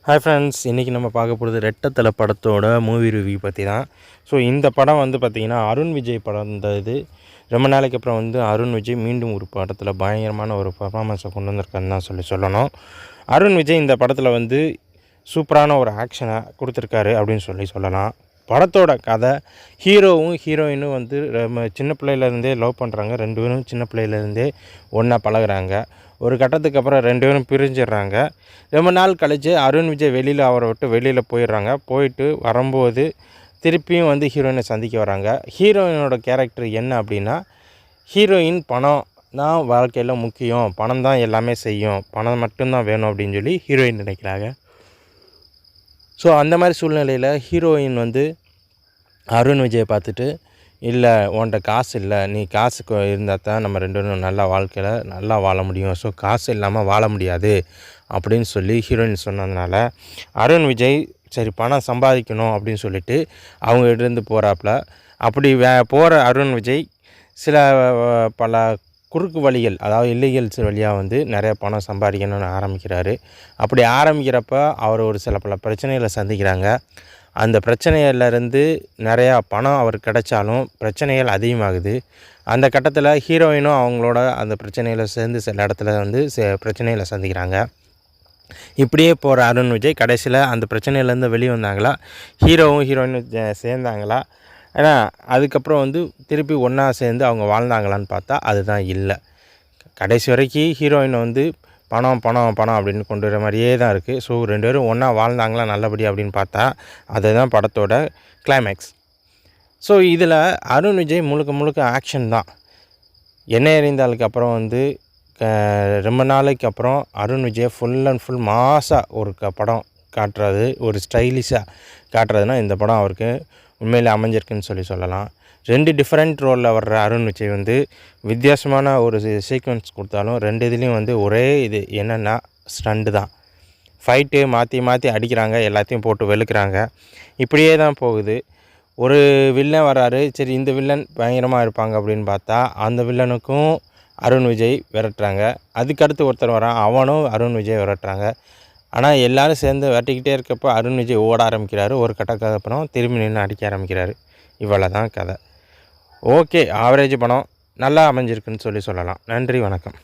Hi friends, இன்றைக்கி நம்ம பார்க்க போகிறது ரெட்டத்தலை படத்தோட மூவி ரிவ்யூ பற்றி தான். ஸோ இந்த படம் வந்து பார்த்திங்கன்னா அருண் விஜய் படம். இது ரொம்ப நாளைக்கு அப்புறம் வந்து அருண் விஜய் மீண்டும் ஒரு படத்தில் பயங்கரமான ஒரு பர்ஃபார்மன்ஸை கொண்டு வந்திருக்காருன்னு தான் சொல்லணும். அருண் விஜய் இந்த படத்தில் வந்து சூப்பரான ஒரு ஆக்ஷனை கொடுத்துருக்காரு அப்படின்னு சொல்லலாம். படத்தோட கதை, ஹீரோவும் ஹீரோயினும் வந்து சின்ன பிள்ளையிலேருந்தே லவ் பண்ணுறாங்க. 2 பேரும் சின்ன பிள்ளையிலேருந்தே ஒன்றா பழகுறாங்க. ஒரு கட்டத்துக்கு அப்புறம் 2 பேரும் பிரிஞ்சிடுறாங்க. ரொம்ப நாள் கழித்து அருண் விஜய் அவரை விட்டு வெளியில் போயிடுறாங்க. போயிட்டு வரும்போது திருப்பியும் வந்து ஹீரோயினை சந்திக்க வராங்க. ஹீரோயினோட கேரக்டர் என்ன அப்படின்னா, ஹீரோயின் பணம் தான் வாழ்க்கையில் முக்கியம், பணம் தான் எல்லாமே செய்யும், பணம் மட்டும்தான் வேணும் அப்படின்னு சொல்லி ஹீரோயின் நினைக்கிறாங்க. ஸோ அந்த மாதிரி சூழ்நிலையில் ஹீரோயின் வந்து அருண் விஜயை பார்த்துட்டு, இல்லை உன்கிட்ட காசு இல்லை, நீ காசு இருந்தால் தான் நம்ம 2 பேரும் நல்லா வாழ்க்கையில் நல்லா வாழ முடியும், ஸோ காசு இல்லாமல் வாழ முடியாது அப்படின்னு சொல்லி ஹீரோயின் சொன்னதுனால அருண் விஜய் சரி பணம் சம்பாதிக்கணும் அப்படின்னு சொல்லிட்டு அவங்ககிட்டேருந்து போகிறாப்புல. அப்படி போகிற அருண் விஜய் சில பல குறுக்கு வழிகள், அதாவது இல்லீகல்ஸ் வழியாக வந்து நிறைய பணம் சம்பாதிக்கணும்னு ஆரம்பிக்கிறாரு. அப்படி ஆரம்பிக்கிறப்ப அவர் ஒரு சில பல பிரச்சனைகளை சந்திக்கிறாங்க. அந்த பிரச்சனையிலேருந்து நிறையா பணம் அவர் கிடைச்சாலும் பிரச்சனைகள் அதிகமாகுது. அந்த கட்டத்தில் ஹீரோயினும் அவங்களோட அந்த பிரச்சனைகளை சேர்ந்து சில இடத்துல வந்து பிரச்சனைகளை சந்திக்கிறாங்க. இப்படியே போகிற அருண் விஜய் கடைசியில் அந்த பிரச்சனையிலேருந்து வெளியே வந்தாங்களா, ஹீரோவும் ஹீரோயினும் சேர்ந்தாங்களா, ஏன்னா அதுக்கப்புறம் வந்து திருப்பி ஒன்றா சேர்ந்து அவங்க வாழ்ந்தாங்களான்னு பார்த்தா அதுதான் இல்லை. கடைசி வரைக்கும் ஹீரோயினை வந்து பணம் பணம் பணம் அப்படின்னு கொண்டு வர மாதிரியே தான் இருக்குது. ஸோ 2 பேரும் ஒன்றா வாழ்ந்தாங்களா நல்லபடி அப்படின்னு பார்த்தா அதுதான் படத்தோட கிளைமேக்ஸ். ஸோ இதில் அருண் விஜய் முழுக்க ஆக்ஷன் தான். எண்ணெய் எறிந்தாலுக்கு அப்புறம் வந்து ரொம்ப நாளைக்கு அப்புறம் Arun Vijay full and full மாஸாக ஒரு படம் காட்டுறது, ஒரு ஸ்டைலிஷாக காட்டுறதுனா இந்த படம் அவருக்கு உண்மையில் அமைஞ்சிருக்குன்னு சொல்லலாம். 2 டிஃப்ரெண்ட் ரோலில் வர்ற அருண் விஜய் வந்து வித்தியாசமான ஒரு சீக்வன்ஸ் கொடுத்தாலும் 2 இதுலேயும் வந்து ஒரே இது என்னென்னா ஸ்டண்டு தான். ஃபைட்டு மாற்றி அடிக்கிறாங்க, எல்லாத்தையும் போட்டு வெளுக்கிறாங்க. இப்படியே தான் போகுது. ஒரு வில்லன் வராரு, சரி இந்த வில்லன் பயங்கரமாக இருப்பாங்க அப்படின்னு பார்த்தா அந்த வில்லனுக்கும் அருண் விஜய் விரட்டுறாங்க. அதுக்கடுத்து ஒருத்தர் வரான், அவனும் அருண் விஜய் விரட்டுறாங்க. ஆனால் எல்லோரும் சேர்ந்து விரட்டிக்கிட்டே இருக்கப்போ அருண் விஜய் ஓட ஆரம்பிக்கிறாரு. ஒரு கட்டத்துக்கு அப்புறம் திரும்பி நின்று அடிக்க ஆரம்பிக்கிறாரு. இவ்வளோ தான் கதை. ஓகே, ஆவரேஜ் படம் நல்லா அமைஞ்சிருக்குன்னு சொல்லலாம். நன்றி, வணக்கம்.